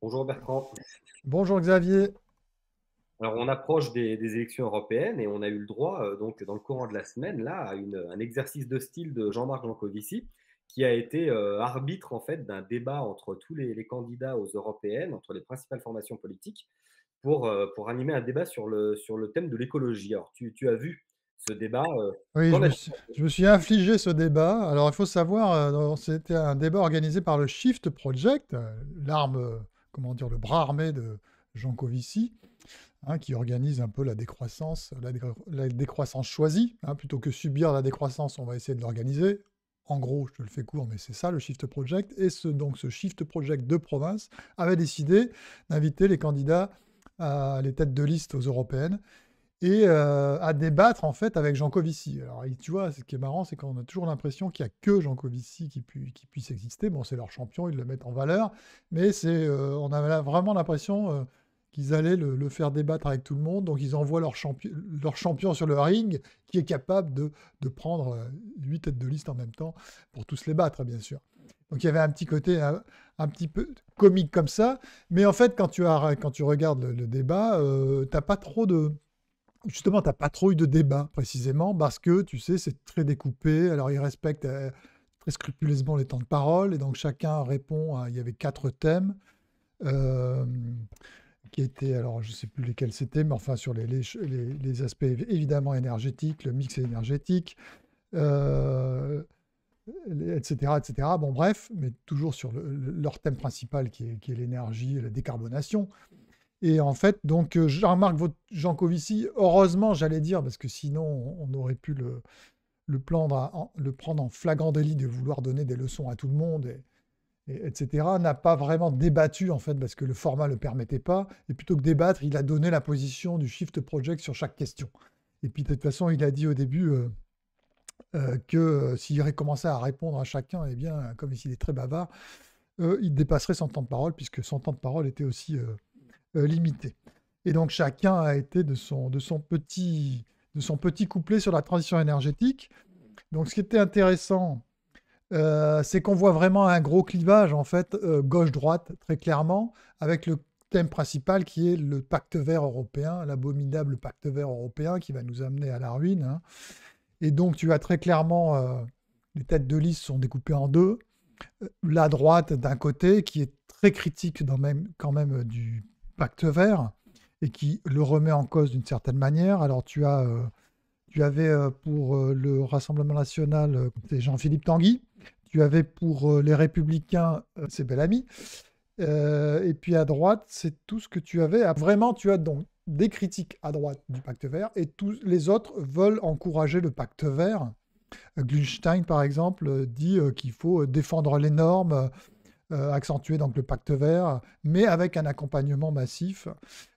Bonjour Bertrand. Bonjour Xavier. Alors on approche des élections européennes et on a eu le droit, donc dans le courant de la semaine, là, à un exercice de style de Jean-Marc Jancovici, qui a été arbitre en fait d'un débat entre tous les candidats aux européennes, entre les principales formations politiques, pour animer un débat sur le thème de l'écologie. Alors tu as vu ce débat, Oui, qu'en as-tu je me pensé? suis infligé ce débat. Alors, il faut savoir, c'était un débat organisé par le Shift Project, l'arme, comment dire, le bras armé de Jean Covici, hein, qui organise un peu la décroissance, la décroissance choisie, hein, plutôt que subir la décroissance, on va essayer de l'organiser. En gros, je te le fais court, mais c'est ça le Shift Project. Et donc, ce Shift Project de province avait décidé d'inviter les candidats, les têtes de liste aux européennes, et à débattre en fait avec Jancovici. Alors tu vois, ce qui est marrant, c'est qu'on a toujours l'impression qu'il n'y a que Jancovici qui puisse exister. Bon, c'est leur champion, ils le mettent en valeur, mais on avait vraiment l'impression qu'ils allaient le faire débattre avec tout le monde. Donc ils envoient leur champion sur le ring, qui est capable de prendre 8 têtes de liste en même temps pour tous les battre, bien sûr. Donc il y avait un petit côté un petit peu comique comme ça, mais en fait, quand tu regardes le débat, t'as pas trop de, justement, tu n'as pas trop eu de débat, précisément, parce que, tu sais, c'est très découpé. Alors, ils respectent très scrupuleusement les temps de parole, et donc chacun répond à... Il y avait 4 thèmes, euh, qui étaient, alors, je ne sais plus lesquels c'était, mais enfin, sur les aspects évidemment énergétiques, le mix énergétique, euh, etc., etc. Bon, bref, mais toujours sur leur thème principal, qui est l'énergie et la décarbonation. Et en fait, donc Jean-Marc Jancovici, heureusement, j'allais dire, parce que sinon on aurait pu le prendre en flagrant délit de vouloir donner des leçons à tout le monde, etc., n'a pas vraiment débattu, en fait, parce que le format ne le permettait pas. Et plutôt que débattre, il a donné la position du Shift Project sur chaque question. Et puis de toute façon, il a dit au début que s'il recommençait à répondre à chacun, eh bien, comme il est très bavard, il dépasserait son temps de parole, puisque son temps de parole était aussi limité. Et donc chacun a été de son petit couplet sur la transition énergétique. Donc ce qui était intéressant, c'est qu'on voit vraiment un gros clivage, en fait, gauche-droite, très clairement, avec le thème principal qui est le pacte vert européen, l'abominable pacte vert européen qui va nous amener à la ruine, hein. Et donc tu as très clairement, les têtes de liste sont découpées en deux. La droite d'un côté, qui est très critique quand même du pacte vert, et qui le remet en cause d'une certaine manière. Alors tu avais pour le Rassemblement national, c'est Jean-Philippe Tanguy. Tu avais pour les Républicains, c'est Bellamy. Et puis à droite, c'est tout ce que tu avais. Ah, vraiment, tu as donc des critiques à droite du pacte vert, et tous les autres veulent encourager le pacte vert. Glünstein, par exemple, dit qu'il faut défendre les normes, accentuer donc le pacte vert, mais avec un accompagnement massif.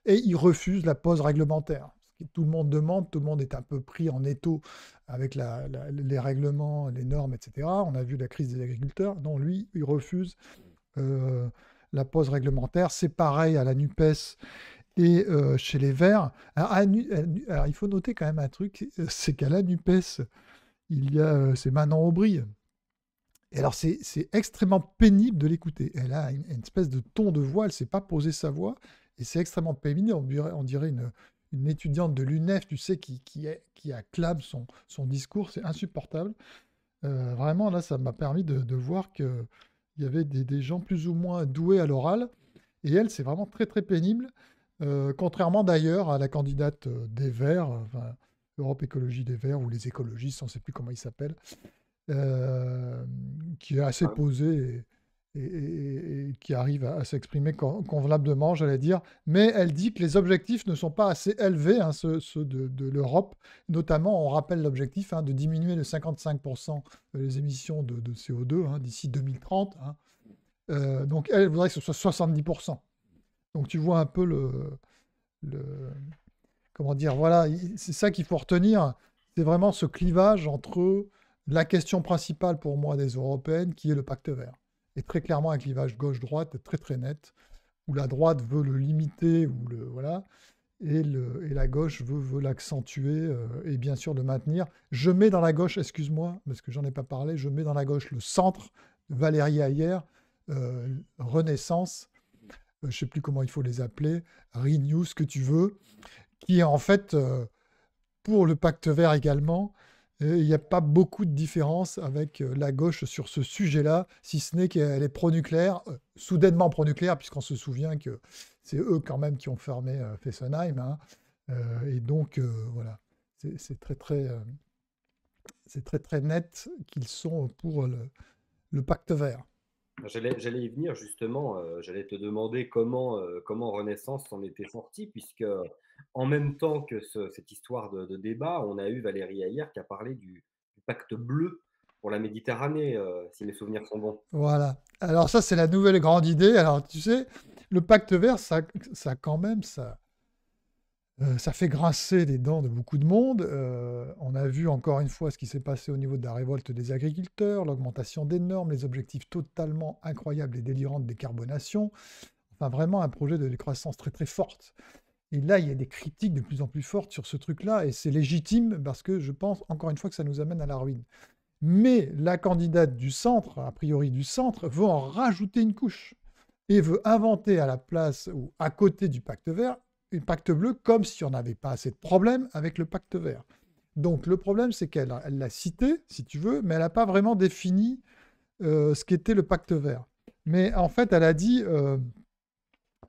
Et il refuse la pause réglementaire. Ce que tout le monde demande, tout le monde est un peu pris en étau avec les règlements, les normes, etc. On a vu la crise des agriculteurs. Non, lui, il refuse euh, la pause réglementaire. C'est pareil à la NUPES et chez les Verts. Alors, il faut noter quand même un truc, c'est qu'à la NUPES, c'est Manon Aubry. Et alors, c'est extrêmement pénible de l'écouter. Elle a une espèce de ton de voix, elle ne sait pas poser sa voix, et c'est extrêmement pénible. On dirait une étudiante de l'UNEF, tu sais, qui acclame son discours, c'est insupportable. Vraiment, là, ça m'a permis de voir qu'il y avait des gens plus ou moins doués à l'oral, et elle, c'est vraiment très, très pénible. Contrairement d'ailleurs à la candidate des Verts, enfin, Europe Écologie des Verts, ou les écologistes, on ne sait plus comment ils s'appellent, euh, qui est assez posée, et qui arrive à s'exprimer convenablement, j'allais dire. Mais elle dit que les objectifs ne sont pas assez élevés, hein, ceux de l'Europe. Notamment, on rappelle l'objectif, hein, de diminuer de 55% les émissions de CO2, hein, d'ici 2030, hein. Donc elle voudrait que ce soit 70%. Donc tu vois un peu le comment dire, voilà, c'est ça qu'il faut retenir. C'est vraiment ce clivage entre la question principale pour moi des européennes, qui est le pacte vert. Et très clairement un clivage gauche-droite très très net, où la droite veut le limiter, ou le voilà, et la gauche veut l'accentuer, et bien sûr le maintenir. Je mets dans la gauche, excuse-moi, parce que j'en ai pas parlé, je mets dans la gauche le centre, Valérie Ayer, Renaissance, je ne sais plus comment il faut les appeler, Renew, ce que tu veux, qui en fait, pour le pacte vert également, il n'y a pas beaucoup de différence avec la gauche sur ce sujet-là, si ce n'est qu'elle est pro-nucléaire, soudainement pro-nucléaire, puisqu'on se souvient que c'est eux quand même qui ont fermé Fessenheim, hein. Et donc, voilà, c'est très, très, c'est très, très net qu'ils sont pour le pacte vert. J'allais y venir justement, j'allais te demander comment Renaissance s'en était sorti, puisque en même temps que cette histoire de débat, on a eu Valérie Ayer qui a parlé du pacte bleu pour la Méditerranée, si mes souvenirs sont bons. Voilà. Alors ça, c'est la nouvelle grande idée. Alors, tu sais, le pacte vert, ça quand même, ça fait grincer les dents de beaucoup de monde. On a vu encore une fois ce qui s'est passé au niveau de la révolte des agriculteurs, l'augmentation des normes, les objectifs totalement incroyables et délirants de décarbonation. Enfin, vraiment un projet de décroissance très très forte. Et là, il y a des critiques de plus en plus fortes sur ce truc-là, et c'est légitime parce que je pense encore une fois que ça nous amène à la ruine. Mais la candidate du centre, a priori du centre, veut en rajouter une couche et veut inventer à la place ou à côté du pacte vert un pacte bleu, comme si on n'avait pas assez de problèmes avec le pacte vert. Donc le problème, c'est qu'elle l'a cité, si tu veux, mais elle n'a pas vraiment défini ce qu'était le pacte vert. Mais en fait, elle a dit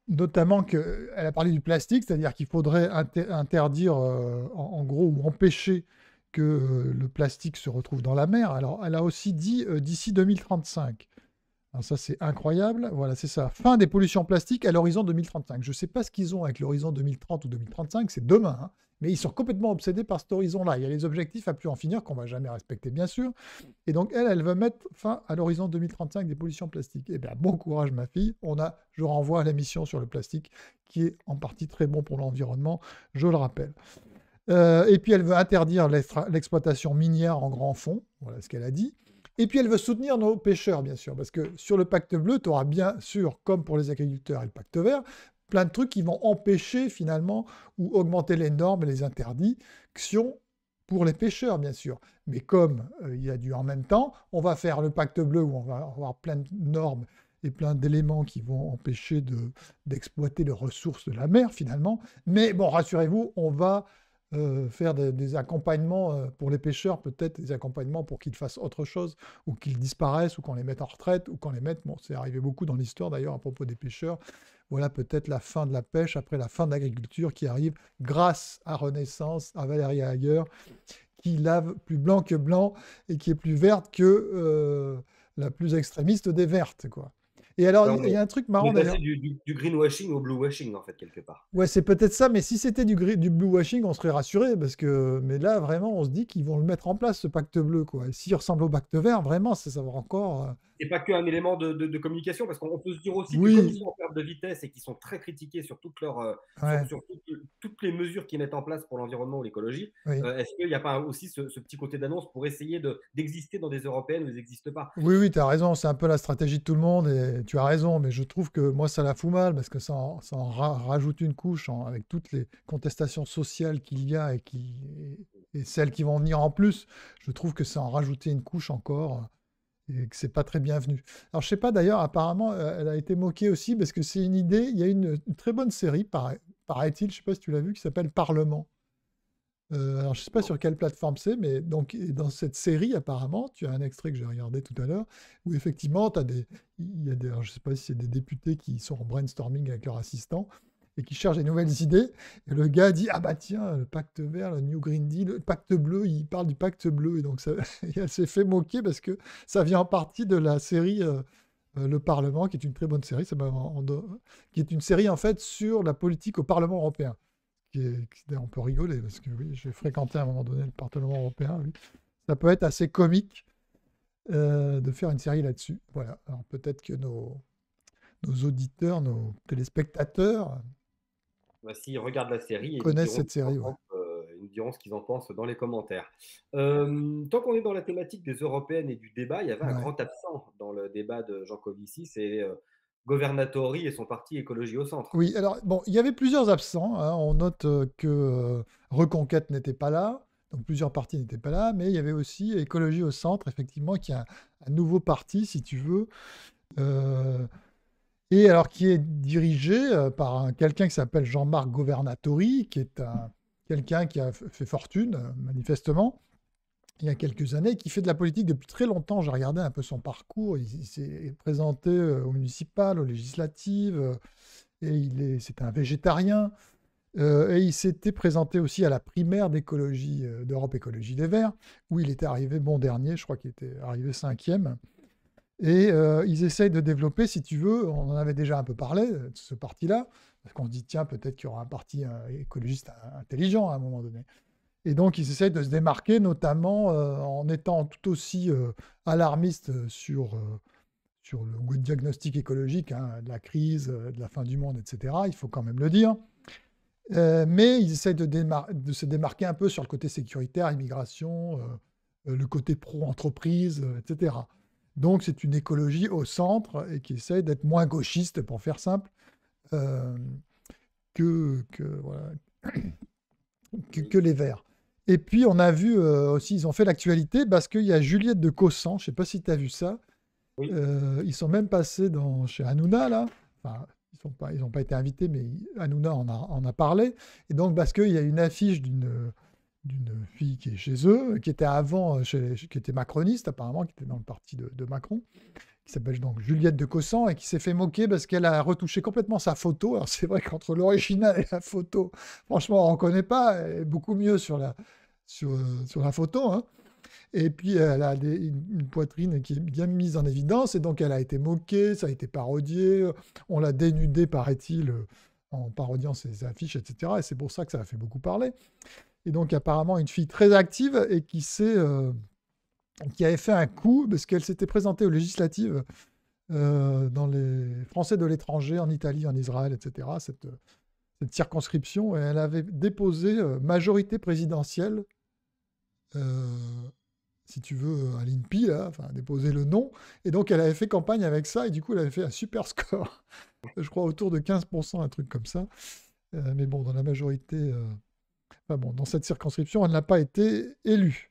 notamment qu'elle a parlé du plastique, c'est-à-dire qu'il faudrait interdire, en gros, ou empêcher que le plastique se retrouve dans la mer. Alors, elle a aussi dit d'ici 2035. Alors ça, c'est incroyable. Voilà, c'est ça. Fin des pollutions plastiques à l'horizon 2035. Je ne sais pas ce qu'ils ont avec l'horizon 2030 ou 2035, c'est demain, hein. Mais ils sont complètement obsédés par cet horizon-là. Il y a les objectifs à plus en finir qu'on ne va jamais respecter, bien sûr. Et donc, elle veut mettre fin à l'horizon 2035 des pollutions plastiques. Eh bien, bon courage, ma fille. Je renvoie à l'émission sur le plastique, qui est en partie très bon pour l'environnement, je le rappelle. Et puis, elle veut interdire l'exploitation minière en grand fond. Voilà ce qu'elle a dit. Et puis, elle veut soutenir nos pêcheurs, bien sûr, parce que sur le pacte bleu, tu auras bien sûr, comme pour les agriculteurs et le pacte vert, plein de trucs qui vont empêcher finalement ou augmenter les normes et les interdictions pour les pêcheurs, bien sûr. Mais comme il y a du en même temps, on va faire le pacte bleu où on va avoir plein de normes et plein d'éléments qui vont empêcher d'exploiter les ressources de la mer, finalement. Mais bon, rassurez-vous, on va faire des accompagnements pour les pêcheurs, peut-être des accompagnements pour qu'ils fassent autre chose, ou qu'ils disparaissent, ou qu'on les mette en retraite, ou qu'on les mette... Bon, c'est arrivé beaucoup dans l'histoire d'ailleurs à propos des pêcheurs. Voilà peut-être la fin de la pêche après la fin de l'agriculture qui arrive grâce à Renaissance, à Valérie Ayer, qui lave plus blanc que blanc et qui est plus verte que la plus extrémiste des vertes, quoi. Et alors, Là, il y a un truc on marrant est passé d'ailleurs. du greenwashing au bluewashing, en fait, quelque part. Ouais, c'est peut-être ça, mais si c'était du blue washing, on serait rassuré, parce que, mais là, vraiment, on se dit qu'ils vont le mettre en place, ce pacte bleu, quoi. Et s'il ressemble au pacte vert, vraiment, ça va encore. C'est pas qu'un élément de communication, parce qu'on peut se dire aussi que comme ils Oui, sont en perte de vitesse et qu'ils sont très critiqués sur ouais, sur toutes les mesures qu'ils mettent en place pour l'environnement ou l'écologie, oui. est-ce qu'il n'y a pas aussi ce petit côté d'annonce pour essayer d'exister dans des européennes où ils n'existent pas? Oui, oui, tu as raison, c'est un peu la stratégie de tout le monde, et tu as raison, mais je trouve que moi, ça la fout mal, parce que ça en rajoute une couche avec toutes les contestations sociales qu'il y a et celles qui vont venir en plus. Je trouve que ça en rajouter une couche encore. Et que c'est pas très bienvenu. Alors je sais pas d'ailleurs, apparemment, elle a été moquée aussi parce que c'est une idée. Il y a une très bonne série, paraît-il, je sais pas si tu l'as vu, qui s'appelle Parlement. Alors je sais pas Non. sur quelle plateforme c'est, mais donc dans cette série, apparemment, tu as un extrait que j'ai regardé tout à l'heure, où effectivement, il y a alors, je sais pas si c'est des députés qui sont en brainstorming avec leur assistant et qui cherchent des nouvelles idées. Et le gars dit, ah bah tiens, le pacte vert, le New Green Deal, le pacte bleu, il parle du pacte bleu. Et donc et elle s'est fait moquer parce que ça vient en partie de la série Le Parlement, qui est une très bonne série, qui est une série en fait sur la politique au Parlement européen. On peut rigoler parce que oui, j'ai fréquenté à un moment donné le Parlement européen. Oui. Ça peut être assez comique de faire une série là-dessus. Voilà. Alors peut-être que nos auditeurs, nos téléspectateurs Bah, s'ils regardent la série, ils nous connaissent diront cette série. Ouais. ils nous diront ce qu'ils en pensent dans les commentaires. Tant qu'on est dans la thématique des européennes et du débat, il y avait un Ouais. grand absent dans le débat de Jean Covici, c'est Governatori et son parti Écologie au centre. Oui, alors bon, il y avait plusieurs absents, hein. On note que Reconquête n'était pas là, donc plusieurs partis n'étaient pas là, mais il y avait aussi Écologie au centre, effectivement, qui est un nouveau parti, si tu veux. Euh, et alors qui est dirigé par quelqu'un qui s'appelle Jean-Marc Governatori, qui est quelqu'un qui a fait fortune, manifestement, il y a quelques années, qui fait de la politique depuis très longtemps. J'ai regardé un peu son parcours. Il s'est présenté aux municipales, aux législatives, et c'est un végétarien. Et il s'était présenté aussi à la primaire d'écologie d'Europe Écologie Les Verts, où il était arrivé bon dernier, je crois qu'il était arrivé cinquième. Et ils essayent de développer, si tu veux, on en avait déjà un peu parlé de ce parti-là, parce qu'on se dit, tiens, peut-être qu'il y aura un parti écologiste intelligent à un moment donné. Et donc, ils essayent de se démarquer, notamment en étant tout aussi alarmistes sur le diagnostic écologique, hein, de la crise, de la fin du monde, etc. Il faut quand même le dire. Mais ils essayent de se démarquer un peu sur le côté sécuritaire, immigration, le côté pro-entreprise, etc. Donc, c'est une écologie au centre et qui essaye d'être moins gauchiste, pour faire simple, euh, voilà, que les Verts. Et puis, on a vu aussi, ils ont fait l'actualité parce qu'il y a Juliette de Cossan, je ne sais pas si tu as vu ça. Oui. Ils sont même passés chez Hanouna, là. Enfin, ils n'ont pas été invités, mais Hanouna en a parlé. Et donc, parce qu'il y a une affiche d'une fille qui est chez eux, qui était avant, qui était macroniste apparemment, qui était dans le parti de Macron, qui s'appelle donc Juliette de Cossan, et qui s'est fait moquer parce qu'elle a retouché complètement sa photo. Alors c'est vrai qu'entre l'original et la photo, franchement, on ne reconnaît pas, elle est beaucoup mieux sur la photo, hein. Et puis elle a une poitrine qui est bien mise en évidence, et donc elle a été moquée, ça a été parodié, on l'a dénudée, paraît-il, en parodiant ses affiches, etc. Et c'est pour ça que ça a fait beaucoup parler. Et donc apparemment une fille très active et qui avait fait un coup parce qu'elle s'était présentée aux législatives dans les Français de l'étranger, en Italie, en Israël, etc. Cette circonscription, et elle avait déposé majorité présidentielle, euh, si tu veux, à l'INPI, là, enfin déposé le nom. Et donc elle avait fait campagne avec ça, et du coup elle avait fait un super score, je crois autour de 15%, un truc comme ça. Mais bon, dans la majorité, enfin bon, dans cette circonscription, elle n'a pas été élue.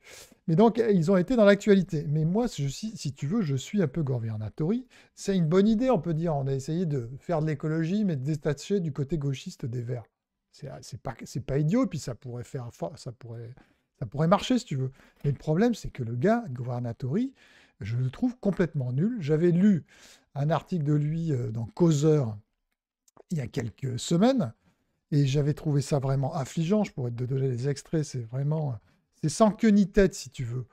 Mais donc, ils ont été dans l'actualité. Mais moi, si tu veux, je suis un peu Gorvianatori. C'est une bonne idée, on peut dire. On a essayé de faire de l'écologie, mais de détacher du côté gauchiste des Verts. C'est pas idiot, puis ça pourrait marcher, si tu veux. Mais le problème, c'est que le gars, Gorvianatori, je le trouve complètement nul. J'avais lu un article de lui dans Causeur il y a quelques semaines, et j'avais trouvé ça vraiment affligeant. Je pourrais te donner les extraits. C'est sans queue ni tête, si tu veux.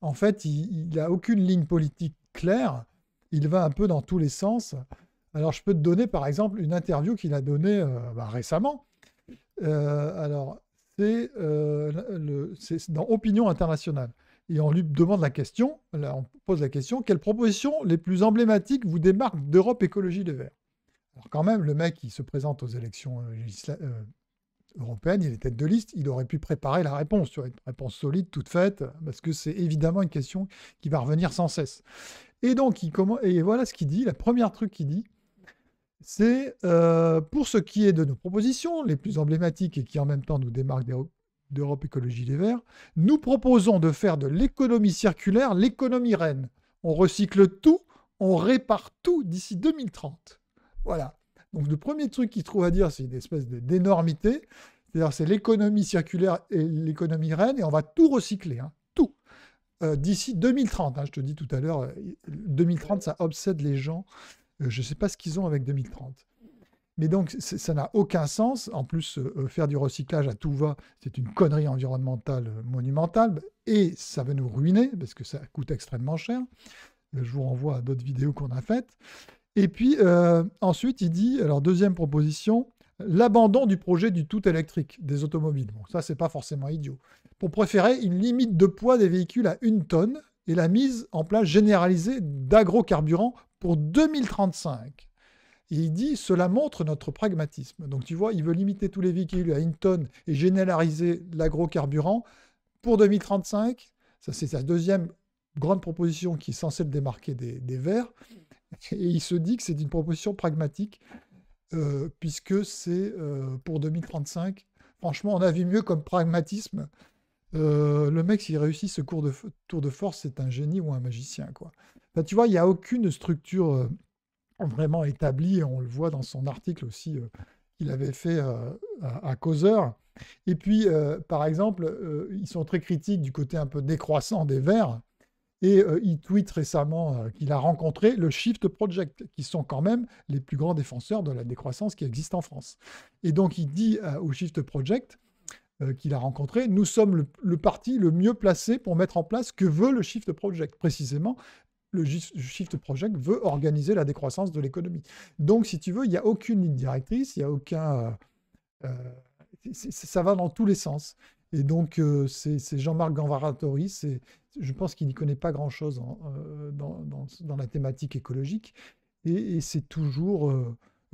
En fait, il n'a aucune ligne politique claire. Il va un peu dans tous les sens. Alors, je peux te donner, par exemple, une interview qu'il a donnée récemment. Alors, c'est dans Opinion Internationale. Et on lui demande la question, là, on pose la question, quelles propositions les plus emblématiques vous démarquent d'Europe Écologie Les Verts? Alors quand même, le mec, il se présente aux élections européennes, il est tête de liste, il aurait pu préparer la réponse, tu vois, une réponse solide, toute faite, parce que c'est évidemment une question qui va revenir sans cesse. Et donc, et voilà ce qu'il dit, la première truc qu'il dit, c'est pour ce qui est de nos propositions les plus emblématiques et qui en même temps nous démarquent d'Europe Écologie Les Verts, nous proposons de faire de l'économie circulaire l'économie reine. On recycle tout, on répare tout d'ici 2030. Voilà. Donc le premier truc qu'il trouve à dire, c'est une espèce d'énormité. C'est-à-dire c'est l'économie circulaire et l'économie reine, et on va tout recycler, hein, tout. D'ici 2030, hein, je te dis tout à l'heure, 2030, ça obsède les gens. Je ne sais pas ce qu'ils ont avec 2030. Mais donc, ça n'a aucun sens. En plus, faire du recyclage à tout va, c'est une connerie environnementale monumentale. Et ça va nous ruiner, parce que ça coûte extrêmement cher. Je vous renvoie à d'autres vidéos qu'on a faites. Et puis, ensuite, il dit, alors deuxième proposition, l'abandon du projet du tout électrique des automobiles. Bon, ça, c'est pas forcément idiot. Pour préférer une limite de poids des véhicules à 1 tonne et la mise en place généralisée d'agrocarburants pour 2035. Et il dit, cela montre notre pragmatisme. Donc tu vois, il veut limiter tous les véhicules à 1 tonne et généraliser l'agrocarburant pour 2035. Ça, c'est sa deuxième grande proposition qui est censée le démarquer des Verts. Et il se dit que c'est une proposition pragmatique, puisque c'est pour 2035. Franchement, on a vu mieux comme pragmatisme. Le mec, s'il réussit ce tour de force, c'est un génie ou un magicien, quoi. Enfin, tu vois, il n'y a aucune structure vraiment établi, et on le voit dans son article aussi qu'il avait fait à Causeur. Et puis, par exemple, ils sont très critiques du côté un peu décroissant des Verts, et il tweet récemment qu'il a rencontré le Shift Project, qui sont quand même les plus grands défenseurs de la décroissance qui existe en France. Et donc il dit au Shift Project qu'il a rencontré, nous sommes le parti le mieux placé pour mettre en place ce que veut le Shift Project. Précisément, le Shift Project veut organiser la décroissance de l'économie. Donc, si tu veux, il n'y a aucune ligne directrice, il n'y a aucun... ça va dans tous les sens. Et donc, c'est Jean-Marc Ganvaratori, je pense qu'il n'y connaît pas grand-chose dans la thématique écologique. Et c'est toujours...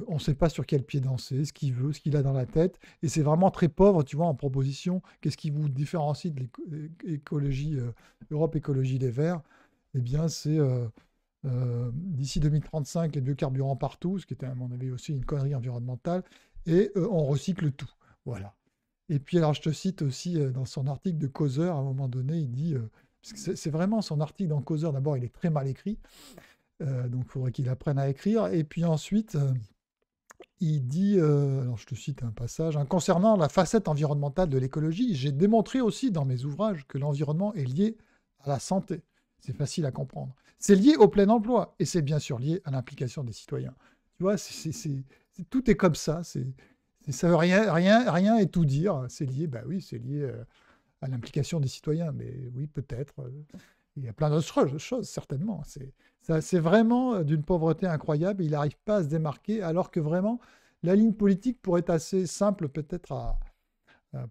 on ne sait pas sur quel pied danser, ce qu'il veut, ce qu'il a dans la tête. Et c'est vraiment très pauvre, tu vois, en proposition. Qu'est-ce qui vous différencie de l'écologie, Europe Écologie Les Verts? Eh bien, c'est d'ici 2035, les biocarburants partout, ce qui était à mon avis aussi une connerie environnementale, et on recycle tout. Voilà. Et puis, alors, je te cite aussi dans son article de Causeur, à un moment donné, il dit, parce que c'est vraiment son article dans Causeur, d'abord, il est très mal écrit, donc il faudrait qu'il apprenne à écrire, et puis ensuite, il dit, alors je te cite un passage, hein, concernant la facette environnementale de l'écologie, j'ai démontré aussi dans mes ouvrages que l'environnement est lié à la santé. C'est facile à comprendre. C'est lié au plein emploi et c'est bien sûr lié à l'implication des citoyens. Tu vois, tout est comme ça. Ça veut rien et tout dire. C'est lié, bah oui, c'est lié à l'implication des citoyens. Mais oui, peut-être. Il y a plein d'autres choses, certainement. C'est vraiment d'une pauvreté incroyable. Il n'arrive pas à se démarquer, alors que vraiment, la ligne politique pourrait être assez simple, peut-être,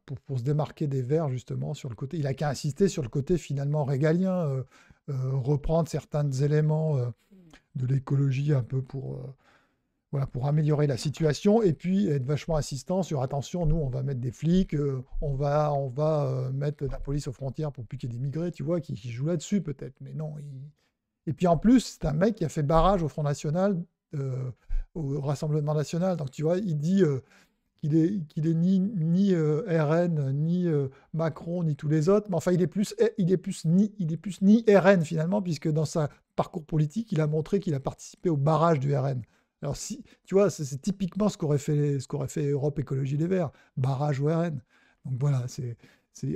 pour se démarquer des Verts, justement, sur le côté. Il n'a qu'à insister sur le côté finalement régalien, reprendre certains éléments de l'écologie un peu voilà, pour améliorer la situation, et puis être vachement insistant sur attention, nous, on va mettre des flics, on va mettre la police aux frontières pour piquer des migrés, tu vois, qui joue là-dessus peut-être. Mais non. Et puis en plus, c'est un mec qui a fait barrage au Front National, au Rassemblement National. Donc tu vois, il dit qu'il est ni RN, ni Macron, ni tous les autres. Mais enfin, il est plus ni RN finalement, puisque dans sa parcours politique, il a montré qu'il a participé au barrage du RN. Alors, si, tu vois, c'est typiquement ce qu'aurait fait Europe Écologie Les Verts, barrage au RN. Donc voilà,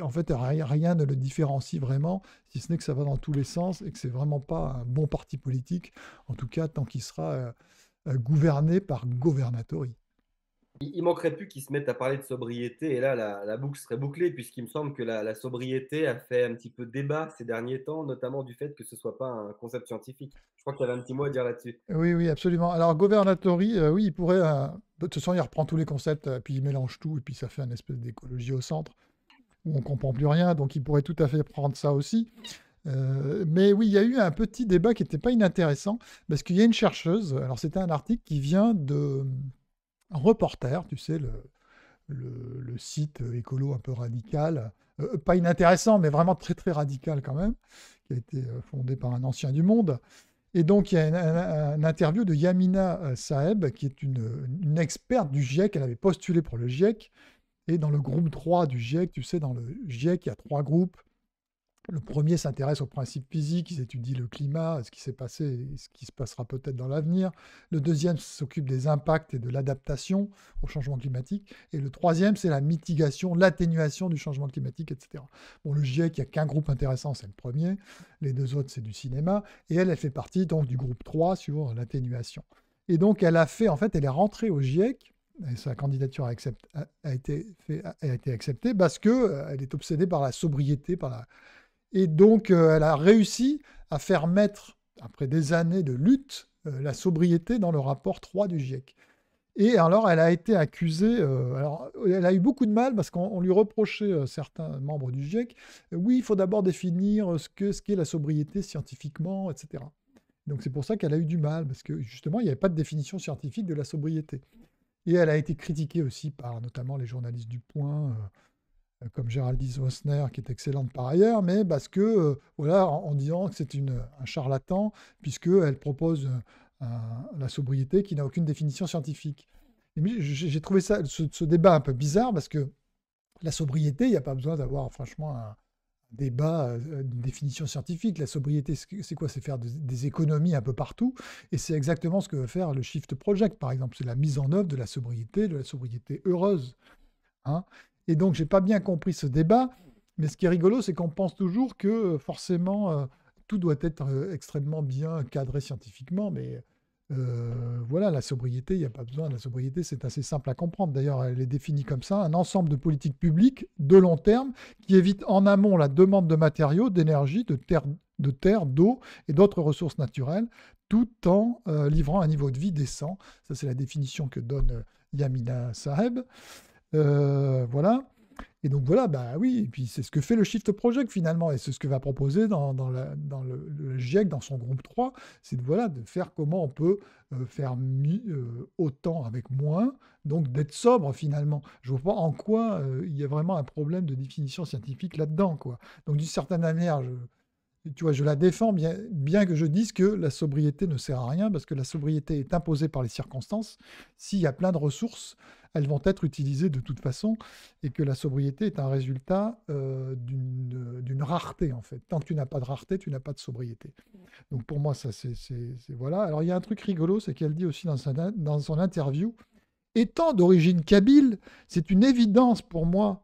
en fait, rien ne le différencie vraiment, si ce n'est que ça va dans tous les sens et que c'est vraiment pas un bon parti politique, en tout cas tant qu'il sera gouverné par Governatori. Il manquerait plus qu'ils se mettent à parler de sobriété et là, la boucle serait bouclée puisqu'il me semble que la sobriété a fait un petit peu débat ces derniers temps, notamment du fait que ce soit pas un concept scientifique. Je crois qu'il y avait un petit mot à dire là-dessus. Oui, oui, absolument. Alors, Governatori, oui, il pourrait. De toute façon, il reprend tous les concepts, puis il mélange tout, et puis ça fait une espèce d'écologie au centre, où on comprend plus rien, donc il pourrait tout à fait prendre ça aussi. Mais oui, il y a eu un petit débat qui n'était pas inintéressant, parce qu'il y a une chercheuse, alors c'était un article qui vient de Reporter, tu sais, le site écolo un peu radical, pas inintéressant, mais vraiment très très radical quand même, qui a été fondé par un ancien du Monde. Et donc, il y a une interview de Yamina Saeb, qui est une experte du GIEC. Elle avait postulé pour le GIEC. Et dans le groupe 3 du GIEC, tu sais, dans le GIEC, il y a 3 groupes. Le premier s'intéresse aux principes physiques, ils étudient le climat, ce qui s'est passé et ce qui se passera peut-être dans l'avenir. Le deuxième s'occupe des impacts et de l'adaptation au changement climatique. Et le troisième, c'est la mitigation, l'atténuation du changement climatique, etc. Bon, le GIEC, il n'y a qu'un groupe intéressant, c'est le premier. Les deux autres, c'est du cinéma. Et elle fait partie donc du groupe 3 sur l'atténuation. Et donc, elle est rentrée au GIEC. Et sa candidature a été acceptée parce qu'elle est obsédée par la sobriété, et donc, elle a réussi à faire mettre, après des années de lutte, la sobriété dans le rapport 3 du GIEC. Et alors, elle a été accusée, alors, elle a eu beaucoup de mal parce qu'on lui reprochait, certains membres du GIEC, oui, il faut d'abord définir ce qu'est la sobriété scientifiquement, etc. Donc, c'est pour ça qu'elle a eu du mal, parce que justement, il n'y avait pas de définition scientifique de la sobriété. Et elle a été critiquée aussi par notamment les journalistes du Point, comme Géraldine Hausner, qui est excellente par ailleurs, mais parce que, voilà, en disant que c'est un charlatan, puisqu'elle propose la sobriété qui n'a aucune définition scientifique. Et j'ai trouvé ce débat un peu bizarre, parce que la sobriété, il n'y a pas besoin d'avoir franchement un débat, une définition scientifique. La sobriété, c'est quoi? C'est faire des économies un peu partout. Et c'est exactement ce que veut faire le Shift Project, par exemple. C'est la mise en œuvre de la sobriété heureuse. Hein. Et donc, j'ai pas bien compris ce débat. Mais ce qui est rigolo, c'est qu'on pense toujours que forcément, tout doit être extrêmement bien cadré scientifiquement. Mais voilà, la sobriété, il n'y a pas besoin. La sobriété, c'est assez simple à comprendre. D'ailleurs, elle est définie comme ça, un ensemble de politiques publiques de long terme qui évitent en amont la demande de matériaux, d'énergie, de terre, d'eau et d'autres ressources naturelles, tout en livrant un niveau de vie décent. Ça, c'est la définition que donne Yamina Saheb. Voilà. Et donc voilà, bah oui, et puis c'est ce que fait le Shift Project finalement, et c'est ce que va proposer dans le GIEC, dans son groupe 3, c'est de faire comment on peut faire autant avec moins, donc d'être sobre finalement. Je ne vois pas en quoi il y a vraiment un problème de définition scientifique là-dedans, quoi. Donc d'une certaine manière, tu vois, je la défends, bien que je dise que la sobriété ne sert à rien, parce que la sobriété est imposée par les circonstances. S'il y a plein de ressources, elles vont être utilisées de toute façon, et que la sobriété est un résultat d'une rareté, en fait. Tant que tu n'as pas de rareté, tu n'as pas de sobriété. Donc pour moi, ça, voilà. Alors il y a un truc rigolo, c'est qu'elle dit aussi dans son interview, étant d'origine kabyle, c'est une évidence pour moi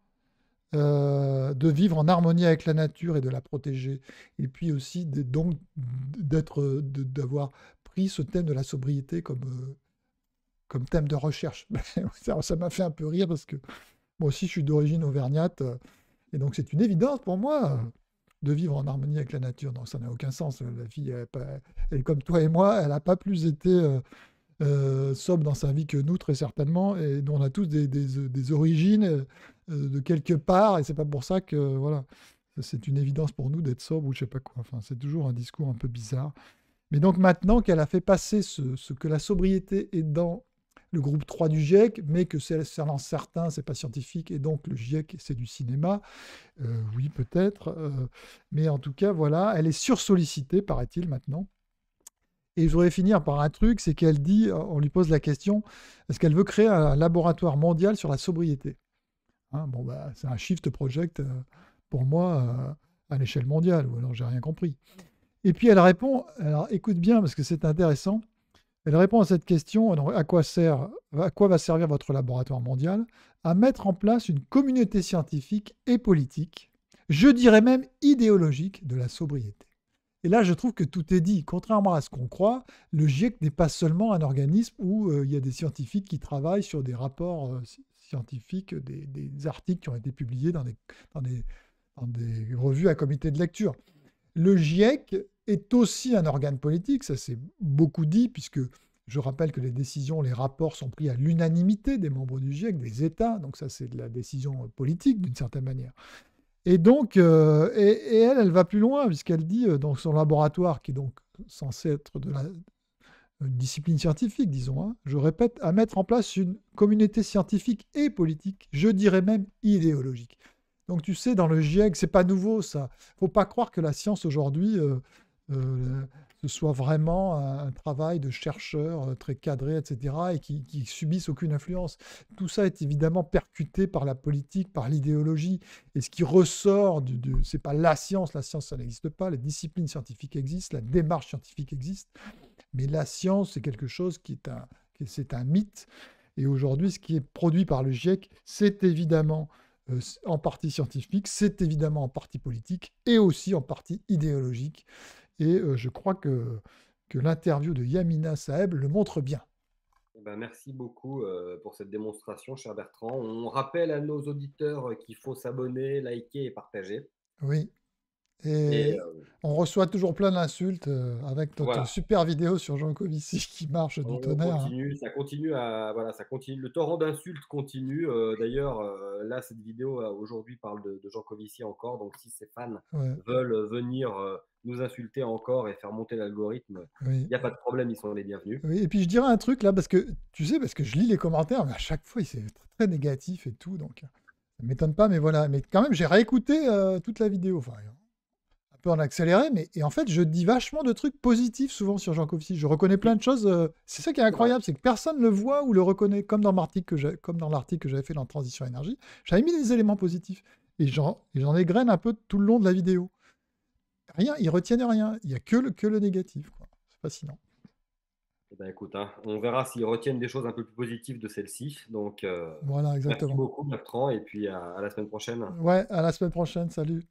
de vivre en harmonie avec la nature et de la protéger. Et puis aussi donc d'avoir pris ce thème de la sobriété comme thème de recherche. Ça m'a fait un peu rire parce que moi aussi je suis d'origine auvergnate et donc c'est une évidence pour moi de vivre en harmonie avec la nature. Donc ça n'a aucun sens. La fille, elle est comme toi et moi, elle n'a pas plus été sobre dans sa vie que nous, très certainement, et dont on a tous des origines de quelque part, et c'est pas pour ça que, voilà, c'est une évidence pour nous d'être sobre ou je sais pas quoi. Enfin, c'est toujours un discours un peu bizarre. Mais donc maintenant qu'elle a fait passer ce que la sobriété est dans le groupe 3 du GIEC, mais que selon certains, c'est pas scientifique, et donc le GIEC, c'est du cinéma, oui, peut-être, mais en tout cas, voilà, elle est sursollicitée, paraît-il, maintenant. Et je voudrais finir par un truc, c'est qu'elle dit, on lui pose la question, est-ce qu'elle veut créer un laboratoire mondial sur la sobriété? Hein, bon, bah, c'est un shift project pour moi à l'échelle mondiale, ou alors j'ai rien compris. Et puis elle répond, alors écoute bien parce que c'est intéressant, elle répond à cette question, alors, à quoi va servir votre laboratoire mondial? À mettre en place une communauté scientifique et politique, je dirais même idéologique, de la sobriété. Et là, je trouve que tout est dit. Contrairement à ce qu'on croit, le GIEC n'est pas seulement un organisme où il y a des scientifiques qui travaillent sur des rapports scientifiques, des articles qui ont été publiés dans des revues à comité de lecture. Le GIEC est aussi un organe politique, ça c'est beaucoup dit, puisque je rappelle que les décisions, les rapports sont pris à l'unanimité des membres du GIEC, des États, donc ça c'est de la décision politique d'une certaine manière. Et donc, elle va plus loin, puisqu'elle dit dans son laboratoire, qui est donc censé être une discipline scientifique, disons, hein, je répète, à mettre en place une communauté scientifique et politique, je dirais même idéologique. Donc tu sais, dans le GIEC, c'est pas nouveau ça. Faut pas croire que la science aujourd'hui, ce soit vraiment un travail de chercheurs très cadré, etc., et qui subissent aucune influence. Tout ça est évidemment percuté par la politique, par l'idéologie. Et ce qui ressort, c'est pas la science ça n'existe pas, les disciplines scientifiques existent, la démarche scientifique existe, mais la science, c'est quelque chose c'est un mythe. Et aujourd'hui, ce qui est produit par le GIEC, c'est évidemment en partie scientifique, c'est évidemment en partie politique et aussi en partie idéologique. Et je crois que l'interview de Yamina Saheb le montre bien. Ben, merci beaucoup pour cette démonstration, cher Bertrand. On rappelle à nos auditeurs qu'il faut s'abonner, liker et partager. Oui. Et Et on reçoit toujours plein d'insultes avec notre voilà, super vidéo sur Jean Covici qui marche du on tonnerre. Hein. continue, ça continue. Le torrent d'insultes continue. D'ailleurs, là, cette vidéo aujourd'hui parle de Jean Covici encore. Donc, si ses fans Ouais, veulent venir nous insulter encore et faire monter l'algorithme, il oui. n'y a pas de problème, ils sont les bienvenus. Oui, et puis je dirais un truc là, parce que tu sais, parce que je lis les commentaires, mais à chaque fois, c'est très, très négatif et tout, donc ça m'étonne pas, mais voilà. Mais quand même, j'ai réécouté toute la vidéo, enfin, un peu en accéléré, mais et en fait, je dis vachement de trucs positifs souvent sur Jean Covici. Je reconnais plein de choses. C'est ça qui est C'est vrai. incroyable, c'est que personne ne le voit ou le reconnaît, comme dans l'article que j'avais fait dans Transition Énergie. J'avais mis des éléments positifs. et j'en égrène un peu tout le long de la vidéo. Rien, ils retiennent rien. Il y a que le négatif, quoi. C'est fascinant. Eh ben, écoute, hein, on verra s'ils retiennent des choses un peu plus positives de celle-ci. Donc, Voilà, merci exactement. beaucoup, Bertrand, et puis à la semaine prochaine. Ouais, à la semaine prochaine. Salut.